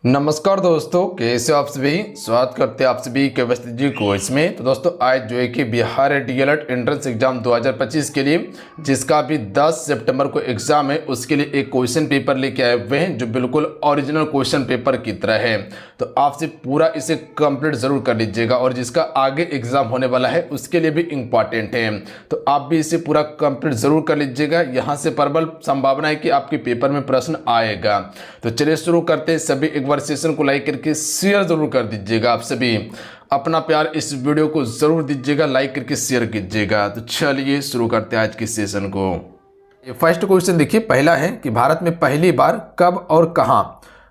नमस्कार दोस्तों, कैसे हो आप सभी। स्वागत करते हैं आप सभी के व्यस्त जी को इसमें। तो दोस्तों आज जो है कि बिहार डीएलएड एंट्रेंस एग्जाम 2025 के लिए जिसका अभी 10 सितंबर को एग्जाम है, उसके लिए एक क्वेश्चन पेपर लेके आए हुए हैं जो बिल्कुल ओरिजिनल क्वेश्चन पेपर की तरह है। तो आपसे पूरा इसे कंप्लीट जरूर कर लीजिएगा और जिसका आगे एग्जाम होने वाला है उसके लिए भी इंपॉर्टेंट है, तो आप भी इसे पूरा कंप्लीट जरूर कर लीजिएगा। यहाँ से प्रबल संभावना है कि आपके पेपर में प्रश्न आएगा। तो चलिए शुरू करते हैं। सभी एक बार सेशन को लाइक करके शेयर जरूर कर दीजिएगा। आप सभी अपना प्यार इस वीडियो को जरूर दीजिएगा, लाइक करके शेयर कीजिएगा। तो चलिए शुरू करते हैं आज के सेशन को। फर्स्ट क्वेश्चन देखिए, पहला है कि भारत में पहली बार कब और कहां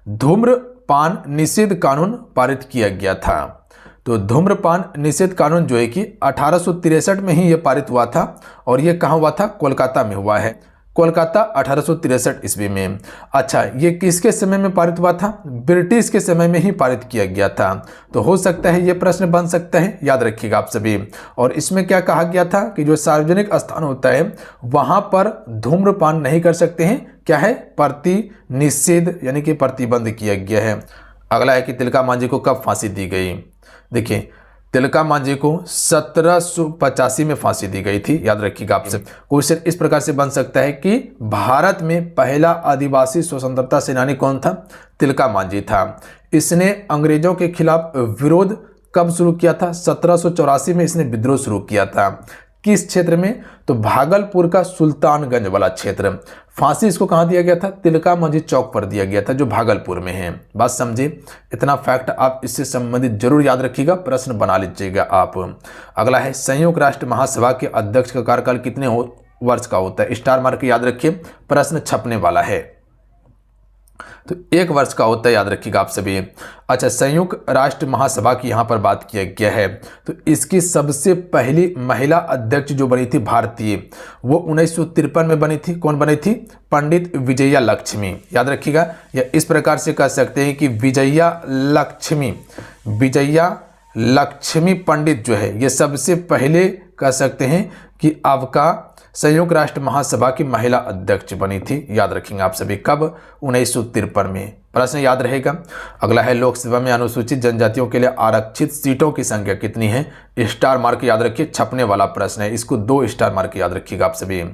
धूम्रपान निषेध कानून पारित किया गया था। तो धूम्रपान निषेध कानून जो है कि 1863 में ही यह पारित हुआ था और यह कहाँ हुआ था, कोलकाता में हुआ है। कोलकाता 1863 ईस्वी में। अच्छा, ये किसके समय में पारित हुआ था, ब्रिटिश के समय में ही पारित किया गया था। तो हो सकता है ये प्रश्न बन सकता है, याद रखिएगा आप सभी। और इसमें क्या कहा गया था कि जो सार्वजनिक स्थान होता है वहां पर धूम्रपान नहीं कर सकते हैं, क्या है, निषेध यानी कि प्रतिबंध किया गया है। अगला है कि तिलका मांझी को कब फांसी दी गई। देखिए, तिलका मांझी को 1785 में फांसी दी गई थी, याद रखिएगा आपसे। क्वेश्चन इस प्रकार से बन सकता है कि भारत में पहला आदिवासी स्वतंत्रता सेनानी कौन था, तिलका मांझी था। इसने अंग्रेजों के खिलाफ विरोध कब शुरू किया था, 1784 में इसने विद्रोह शुरू किया था। किस क्षेत्र में, तो भागलपुर का सुल्तानगंज वाला क्षेत्र। फांसी इसको कहां दिया गया था, तिलका मांझी चौक पर दिया गया था जो भागलपुर में है। बात समझे, इतना फैक्ट आप इससे संबंधित जरूर याद रखिएगा, प्रश्न बना लीजिएगा आप। अगला है संयुक्त राष्ट्र महासभा के अध्यक्ष का कार्यकाल कितने वर्ष का होता है। स्टार मार्क याद रखिए, प्रश्न छपने वाला है। तो 1 वर्ष का होता है, याद रखिएगा आप सभी। अच्छा, संयुक्त राष्ट्र महासभा की यहाँ पर बात किया गया है तो इसकी सबसे पहली महिला अध्यक्ष जो बनी थी भारतीय, वो 1953 में बनी थी। कौन बनी थी, पंडित विजया लक्ष्मी, याद रखिएगा। या इस प्रकार से कह सकते हैं कि विजया लक्ष्मी पंडित जो है ये सबसे पहले कह सकते हैं कि आपका संयुक्त राष्ट्र महासभा की महिला अध्यक्ष बनी थी, याद रखेंगे आप सभी। कब, 1953 में। प्रश्न याद रहेगा। अगला है लोकसभा में अनुसूचित जनजातियों के लिए आरक्षित सीटों की संख्या कितनी है। स्टार मार्क याद रखिए, छपने वाला प्रश्न है, इसको 2 स्टार मार्क याद रखिएगा आप सभी।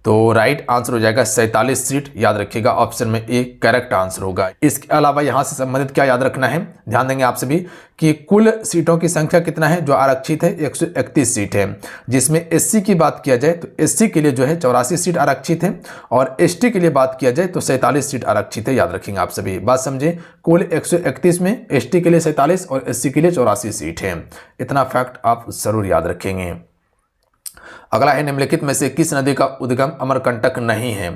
तो राइट आंसर हो जाएगा 47 सीट, याद रखिएगा। ऑप्शन में ए करेक्ट आंसर होगा। इसके अलावा यहां से संबंधित क्या याद रखना है, ध्यान देंगे आप सभी कि कुल सीटों की संख्या कितना है जो आरक्षित है, 131 सीट है। जिसमें एससी की बात किया जाए तो एससी के लिए जो है 84 सीट आरक्षित है और एसटी के लिए बात किया जाए तो 47 सीट आरक्षित है, याद रखेंगे आप सभी। बात समझे, कुल 131 में एसटी के लिए 47 और एससी के लिए 84 सीट है। इतना फैक्ट आप जरूर याद रखेंगे। अगला है निम्नलिखित में से किस नदी का उद्गम अमरकंटक नहीं है।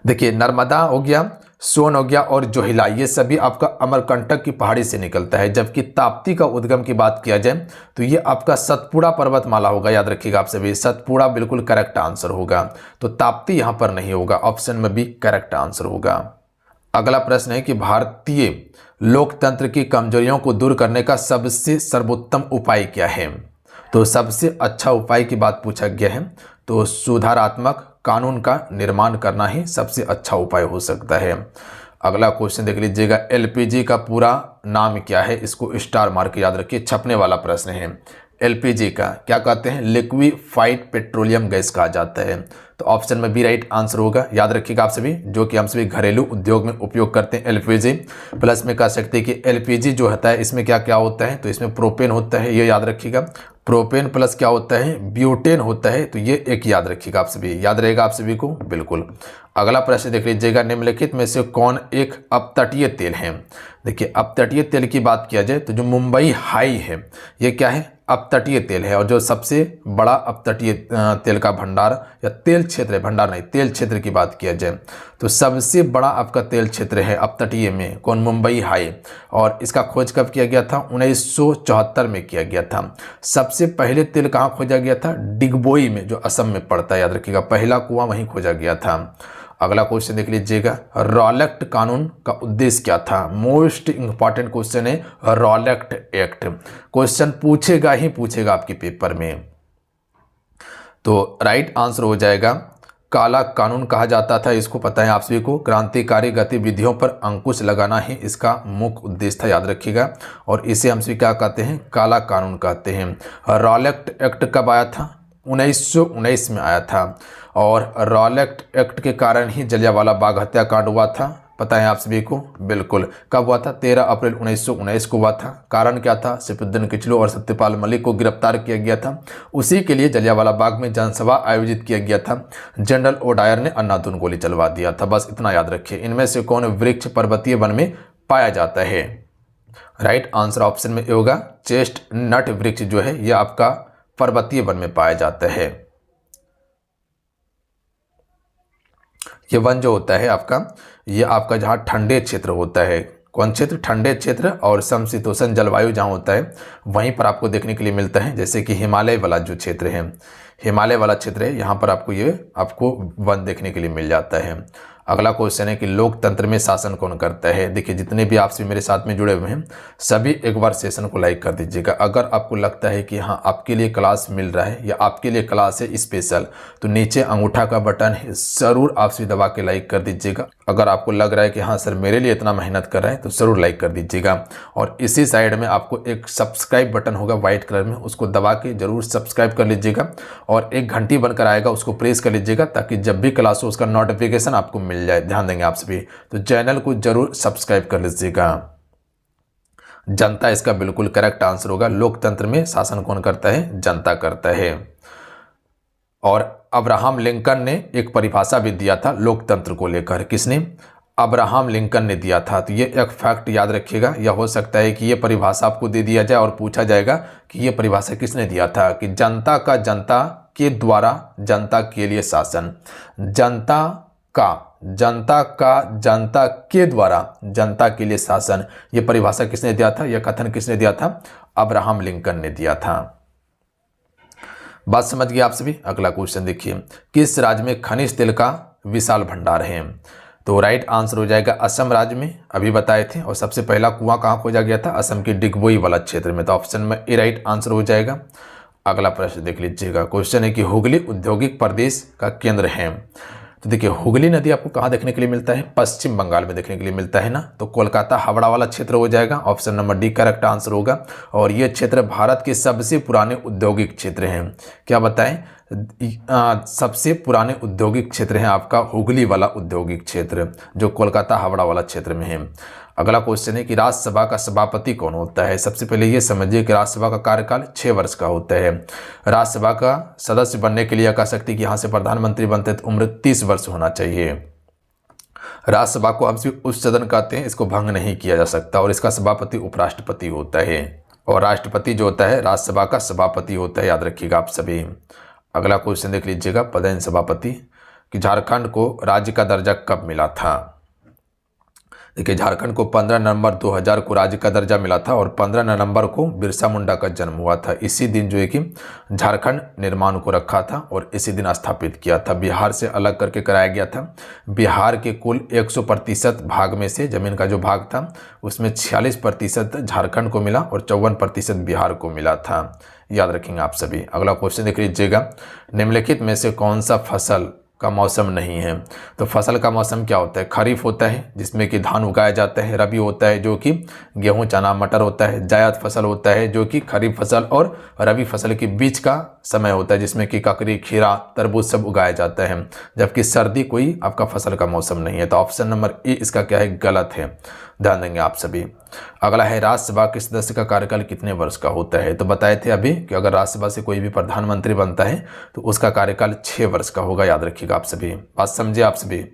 देखिए, नर्मदा हो गया, सोन हो गया और जोहिला, ये सभी आपका अमरकंटक की पहाड़ी से निकलता है। जबकि ताप्ती का उद्गम की बात किया जाए तो ये आपका सतपुड़ा पर्वतमाला होगा, याद रखिएगा आप सभी। सतपुड़ा बिल्कुल करेक्ट आंसर होगा। तो ताप्ती यहां पर नहीं होगा, ऑप्शन में भी करेक्ट आंसर होगा। अगला प्रश्न है कि भारतीय लोकतंत्र की कमजोरियों को दूर करने का सबसे सर्वोत्तम उपाय क्या है। तो सबसे अच्छा उपाय की बात पूछा गया है तो सुधारात्मक कानून का निर्माण करना ही सबसे अच्छा उपाय हो सकता है। अगला क्वेश्चन देख लीजिएगा, एलपीजी का पूरा नाम क्या है। इसको स्टार मार्क याद रखिए, छपने वाला प्रश्न है। एलपीजी का क्या कहते हैं, लिक्विफाइड पेट्रोलियम गैस कहा जाता है। तो ऑप्शन में बी राइट आंसर होगा, याद रखिएगा आप सभी। जो कि हम सभी घरेलू उद्योग में उपयोग करते हैं एलपीजी। प्लस में कह सकते हैं कि एलपीजी जो होता है इसमें क्या क्या होता है, तो इसमें प्रोपेन होता है, ये याद रखिएगा। प्रोपेन प्लस क्या होता है, ब्यूटेन होता है, तो ये एक याद रखिएगा आप सभी। याद रहेगा आप सभी को, बिल्कुल। अगला प्रश्न देख लीजिएगा, निम्नलिखित में से कौन एक अपतटीय तेल है। देखिए, अपतटीय तेल की बात किया जाए तो जो मुंबई हाई है ये क्या है, अपतटीय तेल है। और जो सबसे बड़ा अपतटीय तेल का भंडार या तेल क्षेत्र है, भंडार नहीं, तेल क्षेत्र की बात किया जाए तो सबसे बड़ा आपका तेल क्षेत्र है अपतटीय में, कौन, मुंबई हाई। और इसका खोज कब किया गया था, 1974 में किया गया था। सबसे पहले तेल कहाँ खोजा गया था, डिगबोई में, जो असम में पड़ता है, याद रखिएगा। पहला कुआं वहीं खोजा गया था। अगला क्वेश्चन देख लीजिएगा, रॉलेक्ट कानून का उद्देश्य क्या था। मोस्ट इंपॉर्टेंट क्वेश्चन है रॉलेक्ट एक्ट। क्वेश्चन पूछेगा ही पूछेगा आपके पेपर में। तो राइट आंसर हो जाएगा काला कानून कहा जाता था, इसको पता है आप सभी को। क्रांतिकारी गतिविधियों पर अंकुश लगाना ही इसका मुख्य उद्देश्य था, याद रखिएगा। और इसे हम सभी क्या कहते हैं, काला कानून कहते हैं। रॉलेट एक्ट कब आया था, 1919 में आया था। और रॉलेट एक्ट के कारण ही जलियांवाला बाग हत्याकांड हुआ था, पता है आप सभी को। बिल्कुल, कब हुआ था, 13 अप्रैल 1919 को हुआ था। कारण क्या था, सैफुद्दीन किचलू और सत्यपाल मलिक को गिरफ्तार किया गया था। उसी के लिए जलियांवाला बाग में जनसभा आयोजित किया गया था। जनरल ओडायर ने अंधाधुंध गोली चलवा दिया था, बस इतना याद रखिए। इनमें से कौन वृक्ष पर्वतीय वन में पाया जाता है? राइट आंसर ऑप्शन में होगा चेस्ट नट वृक्ष जो है यह आपका पर्वतीय वन में पाया जाता है। ये वन जो होता है आपका, ये आपका जहाँ ठंडे क्षेत्र होता है, कौन क्षेत्र, ठंडे क्षेत्र, और समशीतोष्ण जलवायु जहाँ होता है वहीं पर आपको देखने के लिए मिलता है। जैसे कि हिमालय वाला जो क्षेत्र है, हिमालय वाला क्षेत्र है, यहाँ पर आपको वन देखने के लिए मिल जाता है। अगला क्वेश्चन है कि लोकतंत्र में शासन कौन करता है? देखिए, जितने भी आपसे मेरे साथ में जुड़े हुए हैं सभी एक बार सेशन को लाइक कर दीजिएगा। अगर आपको लगता है कि हाँ आपके लिए क्लास मिल रहा है या आपके लिए क्लास है स्पेशल, तो नीचे अंगूठा का बटन है, ज़रूर आप से दबा के लाइक कर दीजिएगा। अगर आपको लग रहा है कि हाँ सर मेरे लिए इतना मेहनत कर रहे हैं, तो ज़रूर लाइक कर दीजिएगा। और इसी साइड में आपको एक सब्सक्राइब बटन होगा व्हाइट कलर में, उसको दबा के जरूर सब्सक्राइब कर लीजिएगा। और एक घंटी बनकर आएगा, उसको प्रेस कर लीजिएगा, ताकि जब भी क्लास हो उसका नोटिफिकेशन आपको मिल जाए। ध्यान देंगे आप सभी, तो चैनल को जरूर सब्सक्राइब कर लीजिएगा। जनता इसका बिल्कुल करेक्ट आंसर होगा। लोकतंत्र में शासन कौन करता है? जनता करता है। और अब्राहम लिंकन ने एक परिभाषा भी दिया था लोकतंत्र को लेकर। किसने? अब्राहम लिंकन ने दिया था। तो ये एक फैक्ट याद रखिएगा। यह हो सकता है कि ये परिभाषा आपको दे दिया जाए और पूछा जाएगा कि ये परिभाषा किसने दिया था, कि जनता का जनता के द्वारा जनता के लिए शासन, जनता का जनता के द्वारा जनता के लिए शासन, ये परिभाषा किसने दिया था, यह कथन किसने दिया था? अब्राहम लिंकन ने दिया था। बात समझ गए आप सभी। अगला क्वेश्चन देखिए, किस राज्य में खनिज तेल का विशाल भंडार है? तो राइट आंसर हो जाएगा असम राज्य में, अभी बताए थे। और सबसे पहला कुआं कहाँ खोजा गया था? असम के डिगबोई वाला क्षेत्र में। तो ऑप्शन में ए राइट आंसर हो जाएगा। अगला प्रश्न देख लीजिएगा। क्वेश्चन है कि हुगली औद्योगिक प्रदेश का केंद्र है। तो देखिए, हुगली नदी आपको कहाँ देखने के लिए मिलता है? पश्चिम बंगाल में देखने के लिए मिलता है ना। तो कोलकाता हावड़ा वाला क्षेत्र हो जाएगा। Option number D correct answer होगा। और ये क्षेत्र भारत के सबसे पुराने औद्योगिक क्षेत्र हैं। क्या बताएं? सबसे पुराने औद्योगिक क्षेत्र है आपका हुगली वाला औद्योगिक क्षेत्र, जो कोलकाता हावड़ा वाला क्षेत्र में है। अगला क्वेश्चन है कि राज्यसभा का सभापति कौन होता है? सबसे पहले ये समझिए कि राज्यसभा का कार्यकाल 6 वर्ष का होता है। राज्यसभा का सदस्य बनने के लिए कह सकते हैं कि यहाँ से प्रधानमंत्री बनते तो उम्र 30 वर्ष होना चाहिए। राज्यसभा को हम सिर्फ उच्च सदन कहते हैं, इसको भंग नहीं किया जा सकता। और इसका सभापति उपराष्ट्रपति होता है। और राष्ट्रपति जो होता है राज्यसभा का सभापति होता है, याद रखिएगा आप सभी। अगला क्वेश्चन देख लीजिएगा, पदेन सभापति, कि झारखंड को राज्य का दर्जा कब मिला था? देखिए, झारखंड को 15 नवंबर 2000 को राज्य का दर्जा मिला था। और 15 नवंबर को बिरसा मुंडा का जन्म हुआ था। इसी दिन जो है कि झारखंड निर्माण को रखा था और इसी दिन स्थापित किया था। बिहार से अलग करके कराया गया था। बिहार के कुल 100% भाग में से जमीन का जो भाग था उसमें 46% झारखंड को मिला और 54% बिहार को मिला था। याद रखेंगे आप सभी। अगला क्वेश्चन देख लीजिएगा, निम्नलिखित में से कौन सा फसल का मौसम नहीं है? तो फसल का मौसम क्या होता है? खरीफ होता है जिसमें कि धान उगाया जाता है। रबी होता है जो कि गेहूं, चना, मटर होता है। जायद फसल होता है जो कि खरीफ फसल और रबी फसल के बीच का समय होता है, जिसमें कि ककड़ी, खीरा, तरबूज सब उगाया जाता है। जबकि सर्दी कोई आपका फसल का मौसम नहीं है। तो ऑप्शन नंबर ए इसका क्या है? गलत है। ध्यान देंगे आप सभी। अगला है, राज्यसभा के सदस्य का कार्यकाल कितने वर्ष का होता है? तो बताए थे अभी कि अगर राज्यसभा से कोई भी प्रधानमंत्री बनता है तो उसका कार्यकाल 6 वर्ष का होगा। याद रखिएगा आप सभी, बात समझे आप सभी।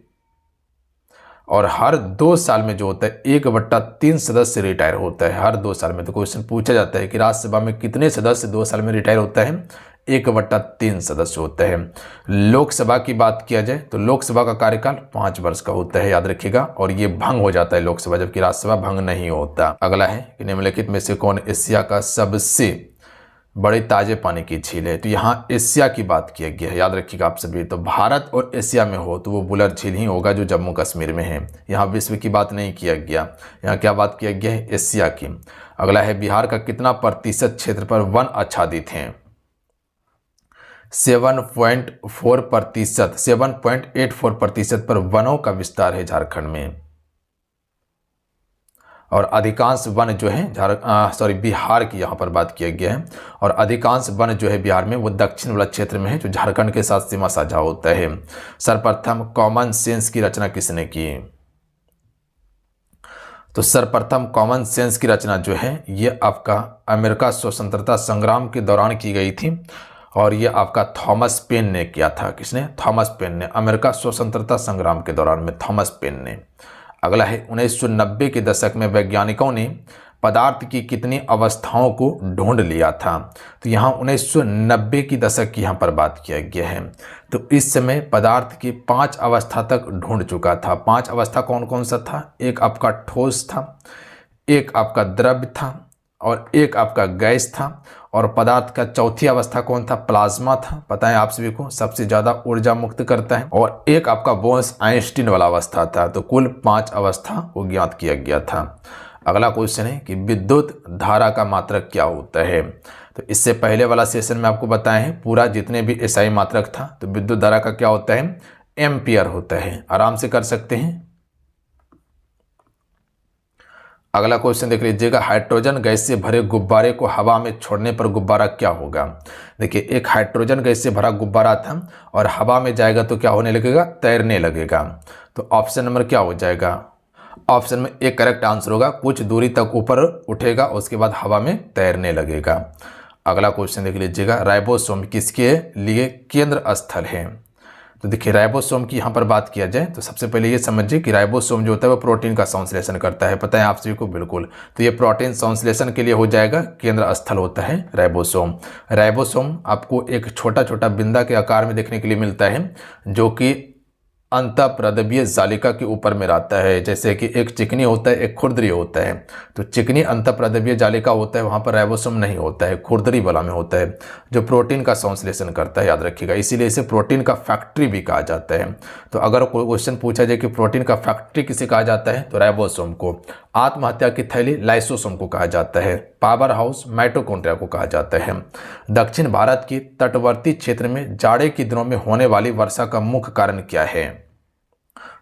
और हर 2 साल में जो होता है 1/3 सदस्य रिटायर होता है, हर 2 साल में। तो क्वेश्चन पूछा जाता है कि राज्यसभा में कितने सदस्य 2 साल में रिटायर होता है? 1/3 सदस्य होता है। लोकसभा की बात किया जाए तो लोकसभा का कार्यकाल 5 वर्ष का होता है, याद रखिएगा। और ये भंग हो जाता है लोकसभा, जबकि राज्यसभा भंग नहीं होता। अगला है कि निम्नलिखित में से कौन एशिया का सबसे बड़े ताजे पानी की झील है? तो यहाँ एशिया की बात किया गया है, याद रखिएगा आप सभी। तो भारत और एशिया में हो तो वो बुलर झील ही होगा जो जम्मू कश्मीर में है। यहाँ विश्व की बात नहीं किया गया, यहाँ क्या बात किया गया है? एशिया की। अगला है, बिहार का कितना प्रतिशत क्षेत्र पर वन आच्छादित हैं? 7.84%, 7.84% पर वनों का विस्तार है झारखंड में। और अधिकांश वन जो है बिहार की यहाँ पर बात किया गया है, और अधिकांश वन जो है बिहार में वो दक्षिण वाला क्षेत्र में है जो झारखंड के साथ सीमा साझा होता है। सर्वप्रथम कॉमन सेंस की रचना किसने की? तो सर्वप्रथम कॉमन सेंस की रचना जो है ये आपका अमेरिका स्वतंत्रता संग्राम के दौरान की गई थी, और ये आपका थॉमस पेन ने किया था। किसने? थॉमस पेन ने, अमेरिका स्वतंत्रता संग्राम के दौरान में थॉमस पेन ने। अगला है 1990 के दशक में वैज्ञानिकों ने पदार्थ की कितनी अवस्थाओं को ढूंढ लिया था? तो यहाँ 1990 की दशक की यहाँ पर बात किया गया है। तो इस समय पदार्थ की 5 अवस्था तक ढूंढ चुका था। 5 अवस्था कौन कौन सा था? एक आपका ठोस था, एक आपका द्रव्य था, और एक आपका गैस था, और पदार्थ का चौथी अवस्था कौन था? प्लाज्मा था। पता है आप सभी को सबसे ज़्यादा ऊर्जा मुक्त करता है। और एक आपका बोस आइंस्टीन वाला अवस्था था। तो कुल 5 अवस्था को ज्ञात किया गया था। अगला क्वेश्चन है कि विद्युत धारा का मात्रक क्या होता है? तो इससे पहले वाला सेशन में आपको बताए हैं पूरा जितने भी एसआई मात्रक था। तो विद्युत धारा का क्या होता है? एम्पियर होता है। आराम से कर सकते हैं। अगला क्वेश्चन देख लीजिएगा, हाइड्रोजन गैस से भरे गुब्बारे को हवा में छोड़ने पर गुब्बारा क्या होगा? देखिए, एक हाइड्रोजन गैस से भरा गुब्बारा था और हवा में जाएगा तो क्या होने लगेगा? तैरने लगेगा। तो ऑप्शन नंबर क्या हो जाएगा? ऑप्शन में एक करेक्ट आंसर होगा, कुछ दूरी तक ऊपर उठेगा उसके बाद हवा में तैरने लगेगा। अगला क्वेश्चन देख लीजिएगा, राइबोसोम किसके लिए केंद्र स्थल है? तो देखिए, राइबोसोम की यहाँ पर बात किया जाए तो सबसे पहले ये समझिए कि राइबोसोम जो होता है वो प्रोटीन का संश्लेषण करता है। पता है आप सभी को? बिल्कुल। तो ये प्रोटीन संश्लेषण के लिए हो जाएगा, केंद्र स्थल होता है राइबोसोम। राइबोसोम आपको एक छोटा छोटा बिंदा के आकार में देखने के लिए मिलता है जो कि अंतःप्रद्रव्य जालिका के ऊपर में रहता है। जैसे कि एक चिकनी होता है, एक खुरदरी होता है। तो चिकनी अंतःप्रद्रव्य जालिका होता है, वहाँ पर राइबोसोम नहीं होता है, खुरदरी वाला में होता है जो प्रोटीन का संश्लेषण करता है। याद रखिएगा, इसीलिए इसे प्रोटीन का फैक्ट्री भी कहा जाता है। तो अगर कोई क्वेश्चन पूछा जाए कि प्रोटीन का फैक्ट्री किसे कहा जाता है, तो राइबोसोम को। आत्महत्या की थैली लाइसोसोम को कहा जाता है। पावर हाउस माइटोकॉन्ड्रिया को कहा जाता है। दक्षिण भारत की तटवर्ती क्षेत्र में जाड़े के दिनों में होने वाली वर्षा का मुख्य कारण क्या है?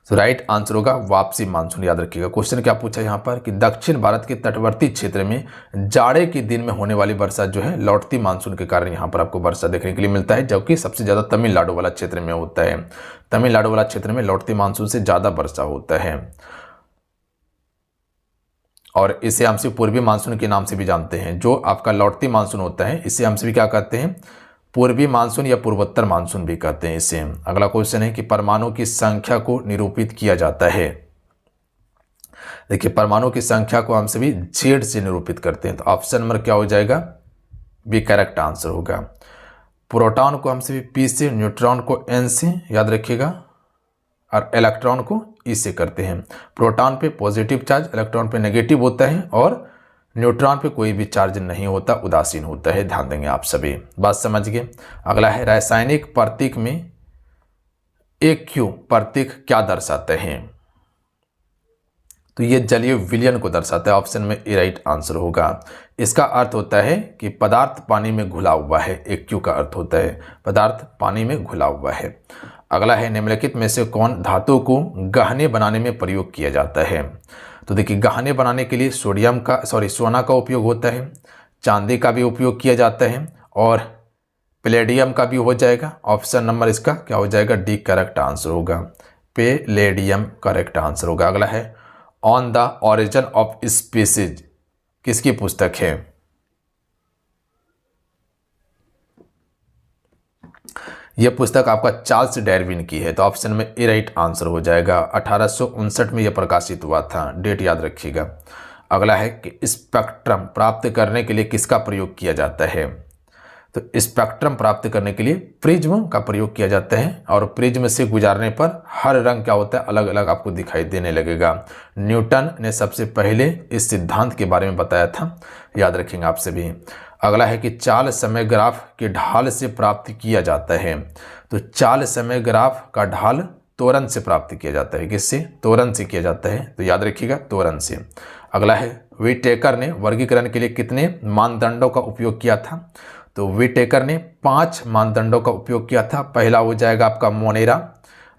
तो राइट आंसर होगा वापसी मानसून। याद रखिएगा, क्वेश्चन क्या पूछा यहाँ पर कि दक्षिण भारत के तटवर्ती क्षेत्र में जाड़े के दिन में होने वाली वर्षा जो है लौटती मानसून के कारण यहाँ पर आपको वर्षा देखने के लिए मिलता है, जबकि सबसे ज़्यादा तमिलनाडु वाला क्षेत्र में होता है। तमिलनाडु वाला क्षेत्र में लौटती मानसून से ज़्यादा वर्षा होता है, और इसे हम सिर्फ पूर्वी मानसून के नाम से भी जानते हैं। जो आपका लौटती मानसून होता है इसे हम सभी क्या कहते हैं? पूर्वी मानसून या पूर्वोत्तर मानसून भी कहते हैं इसे। अगला क्वेश्चन है कि परमाणु की संख्या को निरूपित किया जाता है। देखिए, परमाणु की संख्या को हम सभी Z से निरूपित करते हैं। तो ऑप्शन नंबर क्या हो जाएगा? बी करेक्ट आंसर होगा। प्रोटॉन को हम सभी P से, न्यूट्रॉन को N से, याद रखिएगा, और इलेक्ट्रॉन को E से करते हैं। प्रोटॉन पे पॉजिटिव चार्ज, इलेक्ट्रॉन पे नेगेटिव होता है, और न्यूट्रॉन पे कोई भी चार्ज नहीं होता, उदासीन होता है। ध्यान देंगे आप सभी, बात समझ गए। अगला है, रासायनिक प्रतीक में AQ प्रतीक क्या दर्शाते हैं? तो ये जलीय विलयन को दर्शाता है। ऑप्शन में ए राइट आंसर होगा। इसका अर्थ होता है कि पदार्थ पानी में घुला हुआ है। AQ का अर्थ होता है पदार्थ पानी में घुला हुआ है। अगला है, निम्नलिखित में से कौन धातु को गहने बनाने में प्रयोग किया जाता है? तो देखिए, गहने बनाने के लिए सोना का उपयोग होता है, चांदी का भी उपयोग किया जाता है, और पैलेडियम का भी हो जाएगा। ऑप्शन नंबर इसका क्या हो जाएगा? डी करेक्ट आंसर होगा। पैलेडियम करेक्ट आंसर होगा। अगला है, on the origin of species किसकी पुस्तक है? यह पुस्तक आपका चार्ल्स डार्विन की है। तो ऑप्शन में ए राइट आंसर हो जाएगा। 1859 में यह प्रकाशित हुआ था, डेट याद रखिएगा। अगला है कि स्पेक्ट्रम प्राप्त करने के लिए किसका प्रयोग किया जाता है? तो स्पेक्ट्रम प्राप्त करने के लिए प्रिज्म का प्रयोग किया जाता है, और प्रिज्म से गुजारने पर हर रंग क्या होता है? अलग अलग आपको दिखाई देने लगेगा। न्यूटन ने सबसे पहले इस सिद्धांत के बारे में बताया था, याद रखेंगे आप सभी। अगला है कि चाल समय ग्राफ के ढाल से प्राप्त किया जाता है। तो चाल समय ग्राफ का ढाल त्वरण से प्राप्त किया जाता है। किससे? त्वरण से किया जाता है। तो याद रखिएगा, त्वरण से। अगला है, विटेकर ने वर्गीकरण के लिए कितने मानदंडों का उपयोग किया था? तो विटेकर ने 5 मानदंडों का उपयोग किया था। पहला हो जाएगा आपका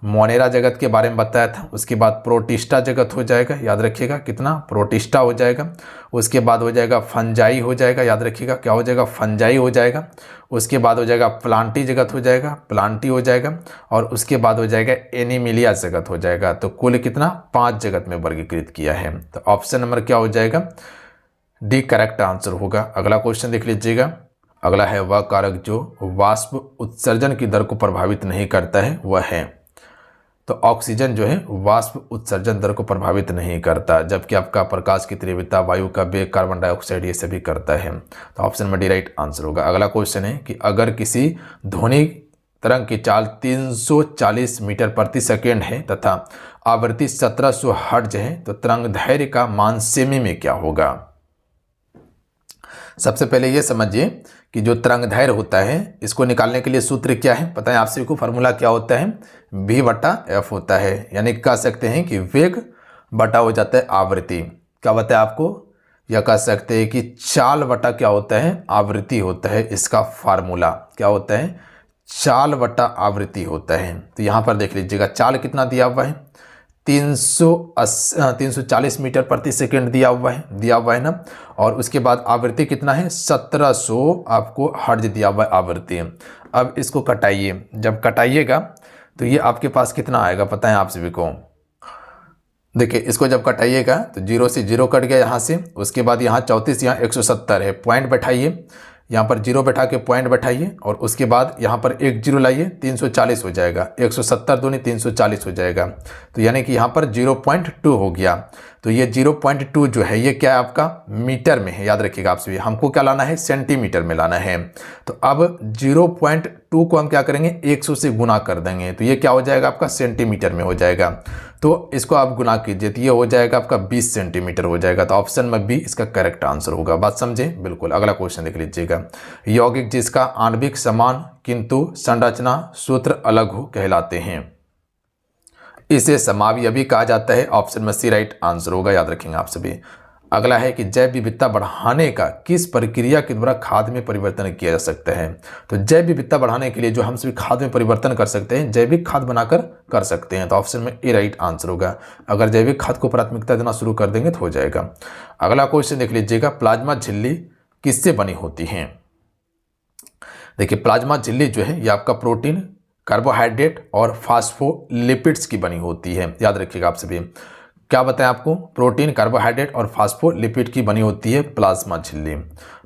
मोनेरा जगत के बारे में बताया था। उसके बाद प्रोटिस्टा जगत हो जाएगा, याद रखिएगा कितना, प्रोटिस्टा हो जाएगा। उसके बाद हो जाएगा फंजाई हो जाएगा, याद रखिएगा क्या हो जाएगा, फंजाई हो जाएगा। उसके बाद हो जाएगा प्लांटी जगत हो जाएगा, प्लांटी हो जाएगा। और उसके बाद हो जाएगा एनिमिलिया जगत हो जाएगा। तो कुल कितना, 5 जगत में वर्गीकृत किया है। तो ऑप्शन नंबर क्या हो जाएगा, डी करेक्ट आंसर होगा। अगला क्वेश्चन देख लीजिएगा। अगला है वह कारक जो वाष्प उत्सर्जन की दर को प्रभावित नहीं करता है, वह है। तो ऑक्सीजन जो है वाष्प उत्सर्जन दर को प्रभावित नहीं करता, जबकि आपका प्रकाश की तीव्रता, वायु का वेग, कार्बन डाइऑक्साइड, ये सभी करता है। तो ऑप्शन में डी राइट आंसर होगा। अगला क्वेश्चन है कि अगर किसी ध्वनि तरंग की चाल 340 मीटर प्रति सेकेंड है तथा आवृत्ति 1700 हर्ट्ज है तो तरंगदैर्घ्य का मान सेमी में क्या होगा। सबसे पहले ये समझिए कि जो तरंगदैर्घ्य होता है, इसको निकालने के लिए सूत्र क्या है, पता है आप सभी को, फार्मूला क्या होता है, v/f होता है। यानी कह सकते हैं कि वेग बटा हो जाता है आवृत्ति। क्या बताया आपको, या कह सकते हैं कि चाल बटा क्या होता है, आवृत्ति होता है। इसका फार्मूला क्या होता है, चाल बटा आवृत्ति होता है। तो यहाँ पर देख लीजिएगा चाल कितना दिया हुआ है, 340 मीटर प्रति सेकेंड दिया हुआ है ना। और उसके बाद आवृत्ति कितना है, 1700 आपको हर्ट्ज दिया हुआ है आवृत्ति। अब इसको कटाइए, जब कटाइएगा तो ये आपके पास कितना आएगा पता है आप सभी को। देखिए इसको जब कटाइएगा तो 0 से 0 कट गया यहाँ से। उसके बाद यहाँ 34, यहाँ 170 है, पॉइंट बैठाइए, यहाँ पर 0 बैठा के पॉइंट बैठाइए। और उसके बाद यहाँ पर एक 0 लाइए, 340 हो जाएगा, 170 दूनी 340 हो जाएगा। तो यानी कि यहाँ पर 0.2 हो गया। तो ये 0.2 जो है ये क्या है आपका मीटर में है, याद रखिएगा आप सभी। हमको क्या लाना है, सेंटीमीटर में लाना है। तो अब 0.2 को हम क्या करेंगे, 100 से गुना कर देंगे, तो ये क्या हो जाएगा आपका, सेंटीमीटर में हो जाएगा। तो इसको आप गुना कीजिए तो ये हो जाएगा आपका 20 सेंटीमीटर हो जाएगा। तो ऑप्शन में बी इसका करेक्ट आंसर होगा। बात समझे, बिल्कुल। अगला क्वेश्चन देख लीजिएगा। यौगिक जिसका आणविक समान किंतु संरचना सूत्र अलग हो कहलाते हैं, इसे समावयवी कहा जाता है। ऑप्शन में सी राइट आंसर होगा, याद रखेंगे आप सभी। अगला है कि जैव विविधता बढ़ाने का किस प्रक्रिया के द्वारा खाद में परिवर्तन किया जा सकता है। तो जैव विविधता बढ़ाने के लिए जो हम सभी खाद में परिवर्तन कर सकते हैं, जैविक खाद बनाकर कर सकते हैं। तो ऑप्शन में ए राइट आंसर होगा। अगर जैविक खाद को प्राथमिकता देना शुरू कर देंगे तो हो जाएगा। अगला क्वेश्चन देख लीजिएगा। प्लाज्मा झिल्ली किससे बनी होती है। देखिए प्लाज्मा झिल्ली जो है ये आपका प्रोटीन, कार्बोहाइड्रेट और फास्फोलिपिड्स की बनी होती है, याद रखिएगा आप सभी। क्या बताएं आपको, प्रोटीन, कार्बोहाइड्रेट और फास्फोलिपिड की बनी होती है प्लाज्मा झिल्ली।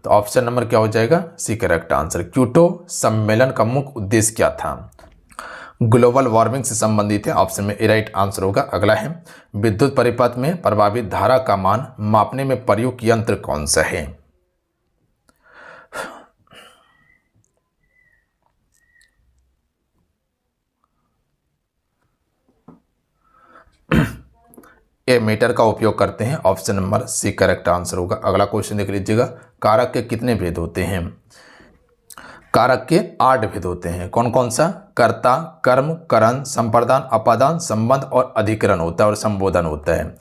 तो ऑप्शन नंबर क्या हो जाएगा, सी करेक्ट आंसर। क्योटो सम्मेलन का मुख्य उद्देश्य क्या था, ग्लोबल वार्मिंग से संबंधित है। ऑप्शन में ए राइट आंसर होगा। अगला है विद्युत परिपथ में प्रभावित धारा का मान मापने में प्रयुक्त यंत्र कौन सा है। ए मीटर का उपयोग करते हैं। Option number C correct answer होगा। अगला क्वेश्चन देख लीजिएगा। कारक के कितने भेद होते हैं। कारक के 8 भेद होते हैं। कौन कौन सा, कर्ता, कर्म, करण, संप्रदान, अपादान, संबंध और अधिकरण होता है और संबोधन होता है।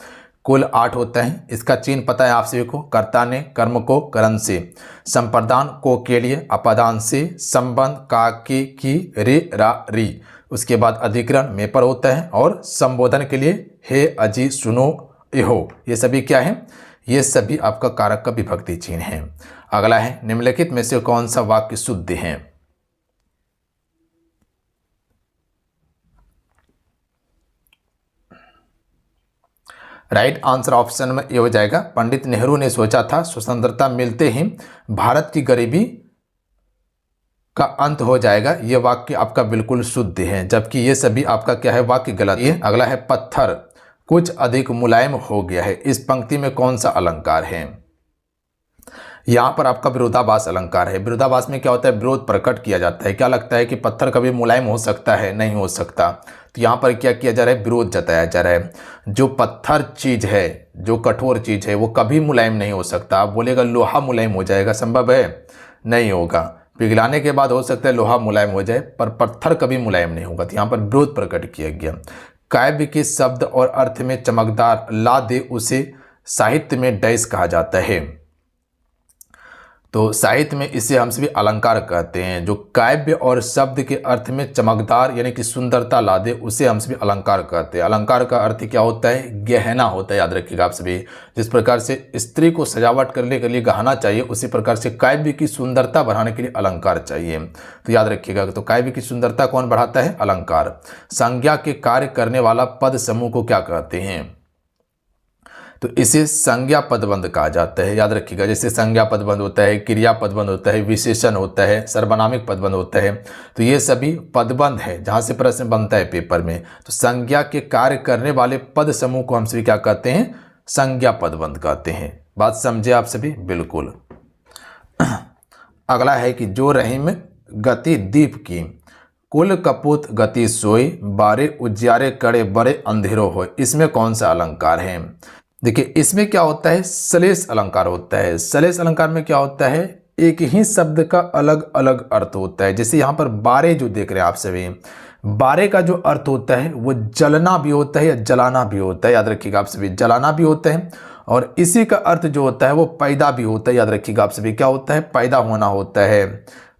कुल 8 होता है। इसका चिन्ह पता है आप सभी को, कर्ता ने कर्म को करण से, संप्रदान को के लिए, अपादान से, संबंध का के की रे रा री, उसके बाद अधिकरण में पर होता है और संबोधन के लिए हे अजी सुनो इहो। ये सभी क्या है, ये सभी आपका कारक का विभक्ति चिन्ह है। अगला है निम्नलिखित में से कौन सा वाक्य शुद्ध है। राइट आंसर ऑप्शन में ये हो जाएगा। पंडित नेहरू ने सोचा था स्वतंत्रता मिलते ही भारत की गरीबी का अंत हो जाएगा। ये वाक्य आपका बिल्कुल शुद्ध है, जबकि ये सभी आपका क्या है, वाक्य गलत है। अगला है पत्थर कुछ अधिक मुलायम हो गया है। इस पंक्ति में कौन सा अलंकार है। यहाँ पर आपका विरोधाभास अलंकार है। विरोधाभास में क्या होता है, विरोध प्रकट किया जाता है। क्या लगता है कि पत्थर कभी मुलायम हो सकता है, नहीं हो सकता। तो यहाँ पर क्या किया जा रहा है, विरोध जताया जा रहा है। जो पत्थर चीज है, जो कठोर चीज है, वो कभी मुलायम नहीं हो सकता। आप बोलेगा लोहा मुलायम हो जाएगा, संभव है, नहीं होगा। पिघलाने के बाद हो सकता है लोहा मुलायम हो जाए, पर पत्थर कभी मुलायम नहीं होगा। तो यहाँ पर विरोध प्रकट किया गया। काव्य के शब्द और अर्थ में चमकदार ला दे उसे साहित्य में डैश कहा जाता है। तो तो साहित्य में इसे हम सभी अलंकार कहते हैं। जो काव्य और शब्द के अर्थ में चमकदार यानी कि सुंदरता ला दे उसे हम सभी अलंकार कहते हैं। अलंकार का अर्थ क्या होता है? गहना होता है, याद रखिएगा आप सभी। जिस प्रकार से स्त्री को सजावट करने के लिए गहना चाहिए, उसी प्रकार से काव्य की सुंदरता बढ़ाने के लिए अलंकार चाहिए। तो याद रखिएगा, तो काव्य की सुंदरता कौन बढ़ाता है? अलंकार। संज्ञा के कार्य करने वाला पद समूह को क्या कहते हैं? तो इसे संज्ञा पदबंध कहा जाता है, याद रखिएगा। जैसे संज्ञा पदबंध होता है, क्रिया पदबंध होता है, विशेषण होता है, सर्वनामिक पदबंध होता है। तो ये सभी पदबंध है जहाँ से प्रश्न बनता है पेपर में। तो संज्ञा के कार्य करने वाले पद समूह को हम सभी क्या कहते हैं? संज्ञा पदबंध कहते हैं। बात समझे आप सभी? बिल्कुल। अगला है कि जो रहीम गति दीप की, कुल कपूत गति सोई, बारे उजियारे कड़े बड़े अंधेरो हो, इसमें कौन सा अलंकार है? देखिए, इसमें क्या होता है? सलेश अलंकार होता है। सलेश अलंकार में क्या होता है? एक ही शब्द का अलग अलग अर्थ होता है। जैसे यहाँ पर बारे जो देख रहे हैं आप सभी, बारे का जो अर्थ होता है वो जलना भी होता है या जलाना भी होता है, याद रखिएगा आप सभी। जलाना भी होता है और इसी का अर्थ जो होता है वो पैदा भी होता है, याद रखिएगा आप सभी। क्या होता है? पैदा होना होता है।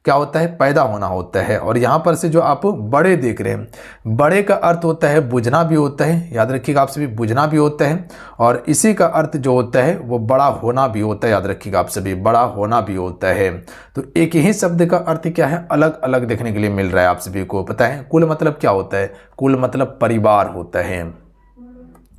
क्या होता है? पैदा होना होता है। और यहाँ पर से जो आप बड़े देख रहे हैं, बड़े का अर्थ होता है बुझना भी होता है, याद रखिएगा आप सभी। बुझना भी होता है और इसी का अर्थ जो होता है वो बड़ा होना भी होता है, याद रखिएगा आप सभी। बड़ा होना भी होता है। तो एक ही शब्द का अर्थ क्या है? अलग अलग देखने के लिए मिल रहा है आप सभी को, पता है। कुल मतलब क्या होता है? कुल मतलब परिवार होता है।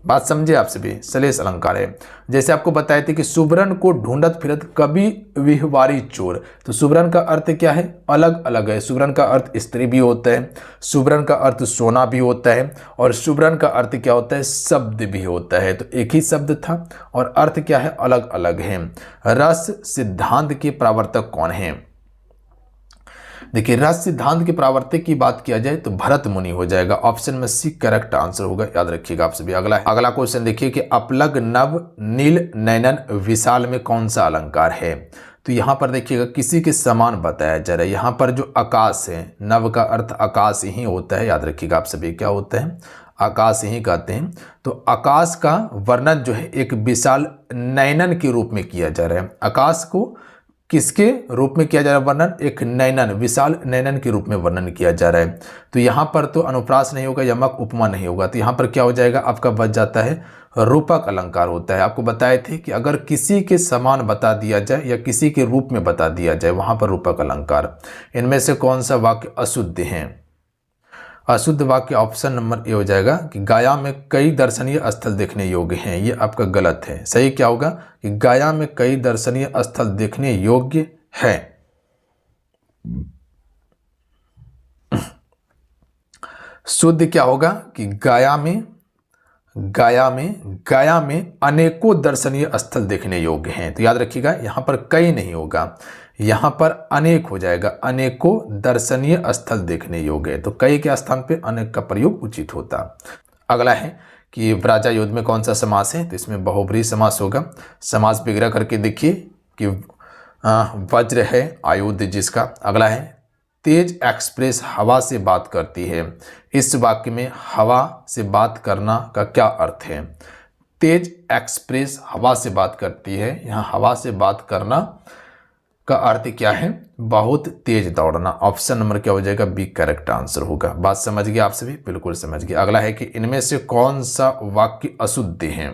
बात समझे आप सभी? सलेश अलंकार है। जैसे आपको बताए थे कि सुबरन को ढूंढत फिरत कभी विहवारी चोर, तो सुबरन का अर्थ क्या है? अलग अलग है। सुबरन का अर्थ स्त्री भी होता है, सुबरन का अर्थ सोना भी होता है और सुबरन का अर्थ क्या होता है? शब्द भी होता है। तो एक ही शब्द था और अर्थ क्या है? अलग अलग है। रस सिद्धांत के प्रवर्तक कौन है? देखिए, रस सिद्धांत के प्रवर्तक की बात किया जाए तो भरत मुनि हो जाएगा। ऑप्शन में सी करेक्ट आंसर होगा, याद रखिएगा आप सभी। अगला क्वेश्चन देखिए कि अपलग नव नील नैनन विशाल में कौन सा अलंकार है? तो यहाँ पर देखिएगा किसी के समान बताया जा रहा है। यहाँ पर जो आकाश है, नव का अर्थ आकाश ही होता है, याद रखिएगा आप सभी। क्या होता है? आकाश ही कहते हैं। तो आकाश का वर्णन जो है एक विशाल नैनन के रूप में किया जा रहा है। आकाश को किसके रूप में किया जा रहा है वर्णन? एक नैनन, विशाल नैनन के रूप में वर्णन किया जा रहा है। तो यहाँ पर तो अनुप्रास नहीं होगा, यमक उपमा नहीं होगा। तो यहाँ पर क्या हो जाएगा? आपका बच जाता है रूपक अलंकार होता है। आपको बताए थे कि अगर किसी के समान बता दिया जाए या किसी के रूप में बता दिया जाए, वहाँ पर रूपक अलंकार। इनमें से कौन सा वाक्य अशुद्ध है? अशुद्ध वाक्य ऑप्शन नंबर ए हो जाएगा कि गया में कई दर्शनीय स्थल देखने योग्य हैं। ये आपका गलत है। सही क्या होगा? कि गया में कई दर्शनीय स्थल देखने योग्य है। शुद्ध क्या होगा? कि गया में अनेकों दर्शनीय स्थल देखने योग्य हैं। तो याद रखिएगा, यहाँ पर कई नहीं होगा, यहाँ पर अनेक हो जाएगा। अनेकों दर्शनीय स्थल देखने योग्य है। तो कई के स्थान पे अनेक का प्रयोग उचित होता। अगला है कि व्राजा युद्ध में कौन सा समास है? तो इसमें बहुब्रीहि समास होगा। समास विग्रह करके देखिए कि वज्र है आयुध जिसका। अगला है तेज एक्सप्रेस हवा से बात करती है। इस वाक्य में हवा से बात करना का क्या अर्थ है? तेज एक्सप्रेस हवा से बात करती है। यहाँ हवा से बात करना का अर्थ क्या है? बहुत तेज दौड़ना। ऑप्शन नंबर क्या हो जाएगा? बी करेक्ट आंसर होगा। बात समझ गए आप सभी? बिल्कुल समझ गए। अगला है कि इनमें से कौन सा वाक्य अशुद्ध है?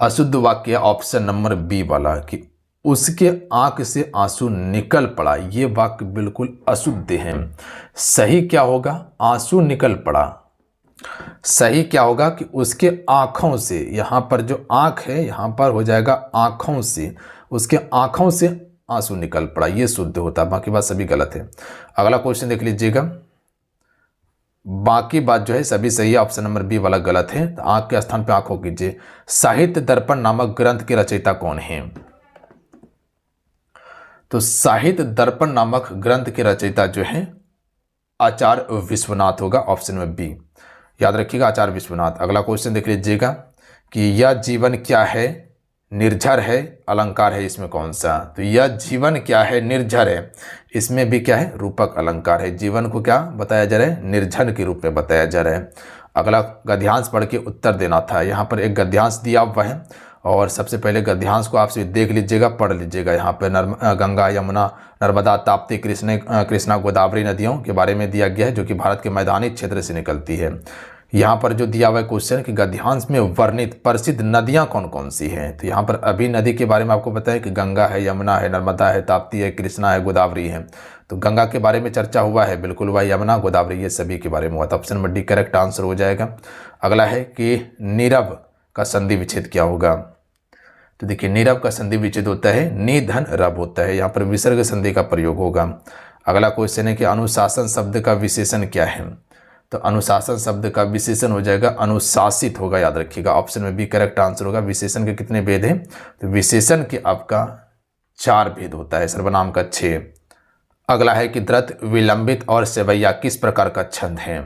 अशुद्ध वाक्य ऑप्शन नंबर बी वाला कि उसके आंख से आंसू निकल पड़ा। ये वाक्य बिल्कुल अशुद्ध है। सही क्या होगा? आंसू निकल पड़ा। सही क्या होगा? कि उसके आंखों से, यहाँ पर जो आंख है यहाँ पर हो जाएगा आंखों से, उसके आंखों से आंसू निकल पड़ा। ये शुद्ध होता है, बाकी बात सभी गलत है। अगला क्वेश्चन देख लीजिएगा। बाकी बात जो है सभी सही है, ऑप्शन नंबर बी वाला गलत है। तो आंख के स्थान पे आंखों कीजिए। साहित्य दर्पण नामक ग्रंथ के रचयिता कौन है? तो साहित्य दर्पण नामक ग्रंथ के रचयिता जो है आचार्य विश्वनाथ होगा। ऑप्शन में बी, याद रखिएगा, आचार्य विश्वनाथ। अगला क्वेश्चन देख लीजिएगा कि यह जीवन क्या है? निर्झर है, अलंकार है, इसमें कौन सा? तो यह जीवन क्या है? निर्झर है। इसमें भी क्या है? रूपक अलंकार है। जीवन को क्या बताया जा रहा है? निर्झर के रूप में बताया जा रहा है। अगला गद्यांश पढ़ के उत्तर देना था। यहाँ पर एक गद्यांश दिया हुआ है और सबसे पहले गद्यांश को आपसे देख लीजिएगा, पढ़ लीजिएगा। यहाँ पे गंगा, यमुना, नर्मदा, ताप्ती, कृष्णा, गोदावरी नदियों के बारे में दिया गया है, जो कि भारत के मैदानी क्षेत्र से निकलती है। यहाँ पर जो दिया हुआ क्वेश्चन कि गद्यांश में वर्णित प्रसिद्ध नदियाँ कौन कौन सी हैं, तो यहाँ पर अभी नदी के बारे में आपको पता है कि गंगा है, यमुना है, नर्मदा है, ताप्ती है, कृष्णा है, गोदावरी है। तो गंगा के बारे में चर्चा हुआ है, बिल्कुल हुआ, यमुना, गोदावरी, ये सभी के बारे में हुआ। तो option number D correct answer हो जाएगा। अगला है कि नीरव का संधि विच्छेद क्या होगा। तो देखिए, नीरव का संधि विच्छेद होता है नि धन रव होता है, यहाँ पर विसर्ग संधि का प्रयोग होगा। अगला क्वेश्चन है कि अनुशासन शब्द का विशेषण क्या है। तो अनुशासन शब्द का विशेषण हो जाएगा अनुशासित होगा, याद रखिएगा। ऑप्शन में बी करेक्ट आंसर होगा। विशेषण के कितने भेद हैं, तो विशेषण के आपका 4 भेद होता है, सर्वनाम का 6। अगला है कि द्रुत, विलंबित और सेवैया किस प्रकार का छंद है।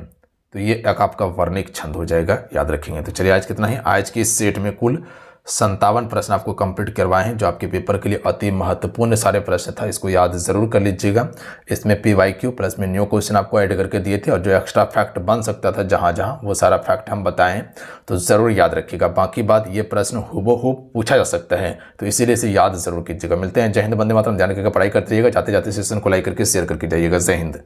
तो ये एक आपका वर्णिक छंद हो जाएगा, याद रखेंगे। तो चलिए आज कितना है, आज की इस सेट में कुल 57 प्रश्न आपको कंप्लीट करवाए हैं, जो आपके पेपर के लिए अति महत्वपूर्ण सारे प्रश्न था। इसको याद जरूर कर लीजिएगा। इसमें PYQ प्लस में न्यू क्वेश्चन आपको ऐड करके दिए थे, और जो एक्स्ट्रा फैक्ट बन सकता था जहां जहां, वो सारा फैक्ट हम बताएं, तो ज़रूर याद रखिएगा। बाकी बात, ये प्रश्न हूबहू पूछा जा सकता है, तो इसीलिए इसे याद जरूर कीजिएगा। मिलते हैं, जय हिंद, वंदे मातरम। ध्यान रखिएगा, पढ़ाई करते रहिएगा, जाते जाते सेशन को लाइक करके शेयर करके जाइएगा। जय हिंद।